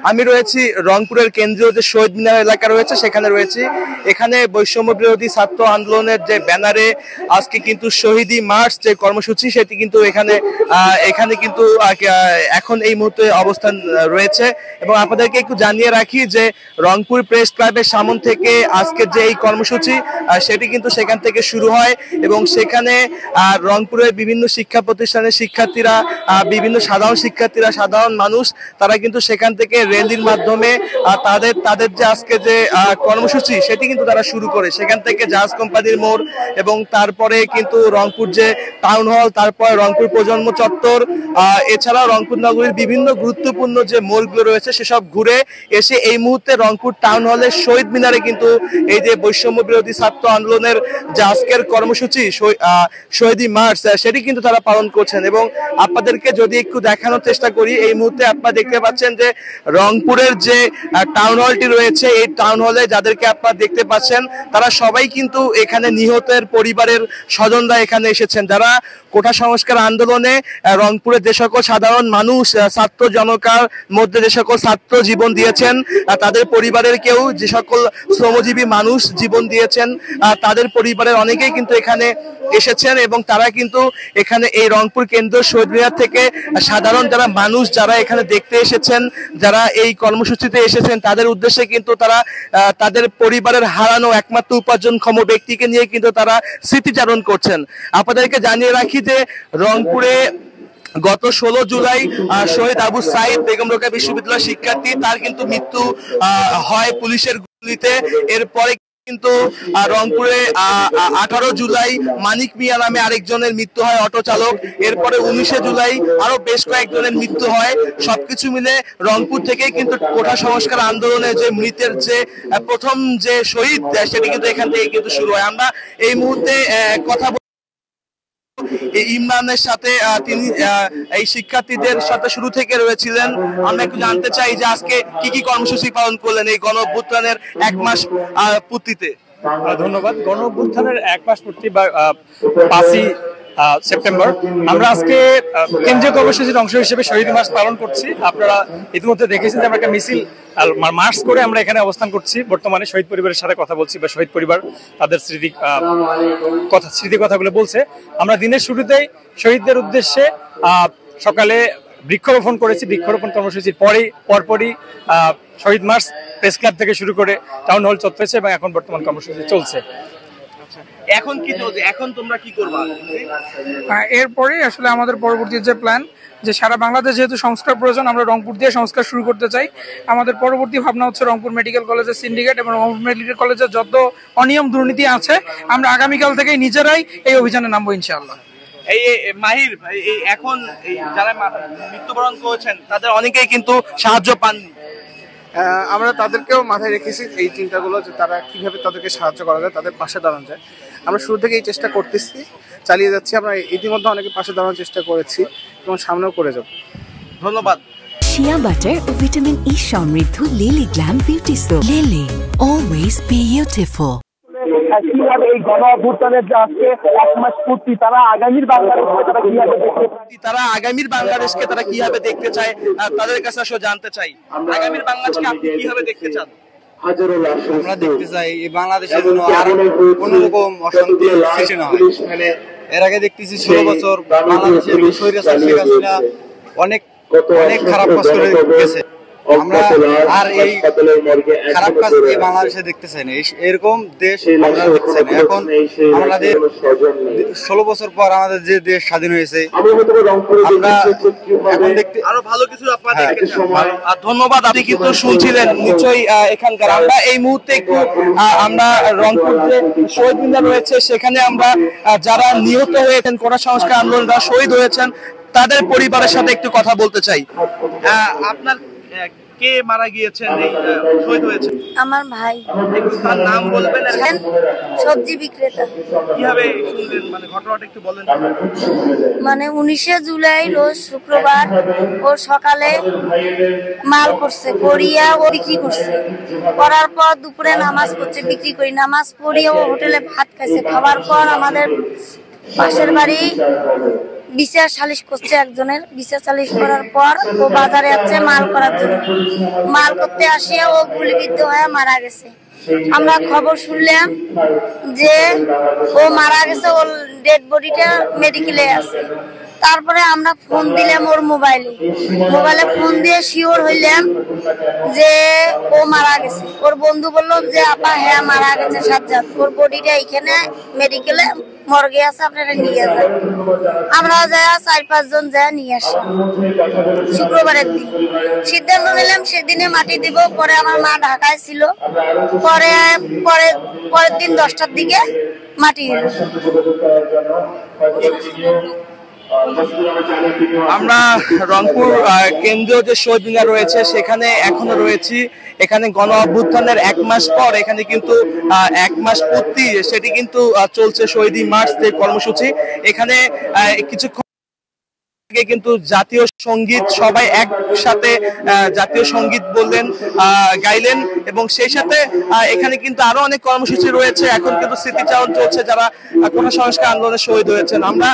আমি রয়েছি রংপুরের কেন্দ্রীয় যে শহীদ মিনার এলাকা রয়েছে সেখানে রয়েছি। এখানে বৈষম্য বিরোধী ছাত্র আন্দোলনের যে ব্যানারে আজকে কিন্তু শহীদি মার্চ যে কর্মসূচি সেটি কিন্তু এখানে কিন্তু এখন এই মুহূর্তে অবস্থান রয়েছে। এবং আপনাদেরকে একটু জানিয়ে রাখি যে রংপুর প্রেস ক্লাবের সামন থেকে আজকের যে এই কর্মসূচি সেটি কিন্তু সেখান থেকে শুরু হয় এবং সেখানে রংপুরের বিভিন্ন শিক্ষা প্রতিষ্ঠানের শিক্ষার্থীরা, বিভিন্ন সাধারণ মানুষ তারা কিন্তু সেখান থেকে র্যালির মাধ্যমে তাদের যে আজকে যে কর্মসূচি সেটি কিন্তু তারা শুরু করে। সেখান থেকে জাহাজ কোম্পানির মোড় এবং তারপরে কিন্তু রংপুর যে টাউন হল, তারপরে রংপুর প্রজন্ম চত্বর, এছাড়াও রংপুর নগরীর বিভিন্ন গুরুত্বপূর্ণ যে মোড়গুলো রয়েছে সেসব ঘুরে এসে এই মুহূর্তে রংপুর টাউন হলের শহীদ মিনারে কিন্তু এই যে বৈষম্য বিরোধী ছাত্র আন্দোলনের যে আজকের কর্মসূচি শহীদি মার্চ সেটি কিন্তু তারা পালন করছেন। এবং আপনাদেরকে যদি একটু দেখানোর চেষ্টা করি, এই মুহূর্তে আপনারা দেখতে পাচ্ছেন যে রংপুরের যে টাউন হলটি রয়েছে এই টাউন হলে যাদেরকে আপনারা দেখতে পাচ্ছেন তারা সবাই কিন্তু এখানে নিহতের পরিবারের স্বজনরা এখানে এসেছেন, যারা কোটা সংস্কার আন্দোলনে রংপুরের যে সকল সাধারণ মানুষ ছাত্র জনতার মধ্যে যে সকল ছাত্র জীবন দিয়েছেন তাদের পরিবারের কেউ যে সকল শ্রমজীবী মানুষ জীবন দিয়েছেন তাদের পরিবারের অনেকেই কিন্তু এখানে এসেছেন এবং তারা কিন্তু এখানে এই রংপুর কেন্দ্রীয় শহীদ মিনার থেকে সাধারণ যারা মানুষ যারা এখানে দেখতে এসেছেন, যারা এই কর্মসূচিতে এসেছেন তাদের উদ্দেশ্যে কিন্তু তারা তাদের পরিবারের হারানো একমাত্র উপার্জনক্ষম ব্যক্তিকে নিয়ে কিন্তু তারা স্মৃতিচারণ করছেন। আপনাদেরকে জানিয়ে রাখি যে রংপুরে গত 16 জুলাই শহীদ আবু সাইদ বেগম রোকেয়া বিশ্ববিদ্যালয়ের শিক্ষার্থী তার কিন্তু মৃত্যু হয় পুলিশের গুলিতে। এরপরে কিন্তু রংপুরে 18 জুলাই মানিক মিয়া নামে আরেকজনের মৃত্যু হয় অটো চালক। এরপরে 19 জুলাই আরো বেশ কয়েকজনের মৃত্যু হয়। সবকিছু মিলে রংপুর থেকে কিন্তু কোটা সংস্কার আন্দোলনের যে মৃতের যে প্রথম যে শহীদ সেটি কিন্তু এখান থেকে কিন্তু শুরু হয়। আমরা এই মুহূর্তে কথা ইমরানের সাথে, তিনি এই শিক্ষার্থীদের সাথে শুরু থেকে রয়েছিলেন। আমরা একটু জানতে চাই যে আজকে কি কি কর্মসূচি পালন করলেন এই গণ অভ্যুত্থানের 1 মাস পূর্তিতে। ধন্যবাদ। গণ অভ্যুত্থানের 1 মাস পূর্তি বা 5ই সেপ্টেম্বর আমরা আজকে কেন্দ্রীয় কর্মসূচির অংশ হিসেবে শহীদ মার্চ পালন করছি। আপনারা ইতিমধ্যে দেখেছেন যে আমরা একটা মিছিল মার্চ করে আমরা এখানে অবস্থান করছি। বর্তমানে শহীদ পরিবারের সাথে কথা বলছি বা শহীদ পরিবার তাদের স্মৃতি কথাগুলো বলছে। আমরা দিনের শুরুতেই শহীদদের উদ্দেশ্যে সকালে বৃক্ষরোপণ করেছি। বৃক্ষরোপণ কর্মসূচির পরপরই শহীদ মার্চ প্রেস ক্লাব থেকে শুরু করে টাউন হল চত্বরে এবং এখন বর্তমান কর্মসূচি চলছে। এখন কি চলছে, এখন তোমরা কি করবা? এরপরে আসলে আমাদের পরবর্তী যে প্ল্যান, যে সারা বাংলাদেশ যেহেতু সংস্কার প্রয়োজন, আমরা রংপুর দিয়ে সংস্কার শুরু করতে চাই। আমাদের পরবর্তী ভাবনা হচ্ছে রংপুর মেডিকেল কলেজের সিন্ডিকেট এবং রংপুর মেডিকেল কলেজের যত অনিয়ম দুর্নীতি আছে আমরা আগামীকাল থেকেই নিজেরাই এই অভিযানে নামবো ইনশাআল্লাহ। এই মাহির, এখন যারা মৃত্যুবরণ করেছেন তাদের অনেকেই কিন্তু সাহায্য পাননি। আমরা তাদেরকেও মাথায় রেখেছি এই চিন্তাগুলো, যে তারা কিভাবে তাদেরকে সাহায্য করা যায়, তাদের পাশে দাঁড়ানো যায়। আমরা শুরু থেকে এই চেষ্টা করতেছি, চালিয়ে যাচ্ছি। আমরা ইতিমধ্যে অনেকের পাশে দাঁড়ানোর চেষ্টা করেছি এবং সামনেও করে যাব। ধন্যবাদ। শিয়া বাটার ও ভিটামিন ই সমৃদ্ধ lily glam beauty soap. Lily, always beautiful. কিভাবে এই গণ অভ্যুত্থানের যে আজকে 1 মাস পূর্তি, তারা আগামীর বাংলাদেশকে তারা কিভাবে দেখতে চায় তাদের কাছে আসলে জানতে চাই। আগামীর বাংলাদেশকে আপনি কিভাবে দেখতে চান? আমরা দেখতে চাই এই বাংলাদেশের জন্য আর কোন রকম অশান্তি সৃষ্টি না হয়। এর আগে দেখতেছি 16 বছর বাংলাদেশের স্বৈরাচার শেখ হাসিনা অনেক খারাপ কাজ করে গেছে। আমরা আর এই খারাপ কাজ এই বাংলাদেশে দেখতে চাই না। এরকম দেশ আমরা দেখতে চাই না। এখন আমাদের 16 বছর পর আমাদের যে দেশ স্বাধীন হয়েছে, আমরা এখন দেখতে আরো ভালো কিছু আপনারা দেখতে চান। ধন্যবাদ। আপনি কিন্তু শুনছিলেন নিশ্চয়ই এখানকার। আমরা এই মুহূর্তে একটু আমরা রংপুর যে শহীদ মিনার রয়েছে সেখানে আমরা যারা নিহত হয়েছেন কোটা সংস্কার আন্দোলনে যারা শহীদ হয়েছেন তাদের পরিবারের সাথে একটু কথা বলতে চাই। আপনার কে মারা গিয়েছেন, এই শহীদ হয়েছে? আমার ভাই। তার নাম বলবেন? সবজি বিক্রেতা। কিভাবে শুনলেন, মানে ঘটনাটা একটু বলেন। মানে 19 জুলাই রোজ শুক্রবার ও সকালে মাল করছে, করিয়া ও বিক্রি করছে। করার পর দুপুরে নামাজ পড়ছে, বিক্রি করি। নামাজ পড়িয়ে ও হোটেলে ভাত খাইছে। খাবার পর আমাদের পাশের বাড়ি বিচার সালিশ করছে, একজনের বিচার সালিশ করার পর ও বাজারে যাচ্ছে মাল করার জন্য। মাল করতে আসিয়া ও গুলিবিদ্ধ হয়ে মারা গেছে। আমরা খবর শুনলাম যে ও মারা গেছে, ওর ডেড বডিটা মেডিকেলে আছে। তারপরে আমরা ফোন দিলাম ওর মোবাইলে ফোন দিয়ে শিওর হইলাম যে ও মারা গেছে। ওর বন্ধু বললো যে আপা হ্যাঁ মারা গেছে সাজ্জাদ, ওর বডিটা এখানে মেডিকেলে মর্গে আছে, আপনারা নিয়ে যান। আমরা যাই 4-5 জন যাই নিয়ে আসলাম। শুক্রবারের দিন সিদ্ধান্ত নিলাম সেদিনে মাটি দিব। পরে আমার মা ঢাকায় ছিল, পরের দিন 10টার দিকে মাটি দিল। আমরা রংপুর কেন্দ্রীয় যে শহীদ মিনার রয়েছে সেখানে এখনো রয়েছি। এখানে গণ অভ্যুত্থানের 1 মাস পর এখানে কিন্তু 1 মাস পূর্তি, সেটি কিন্তু চলছে শহীদি মার্চ যে কর্মসূচি। এখানে কিছুক্ষণ আগে কিন্তু জাতীয় সঙ্গীত সবাই একসাথে জাতীয় সঙ্গীত বললেন, গাইলেন এবং সেই সাথে এখানে কিন্তু আরো অনেক কর্মসূচি রয়েছে। এখন কিন্তু স্মৃতিচারণ চলছে যারা কোটা সংস্কার আন্দোলনে শহীদ হয়েছেন। আমরা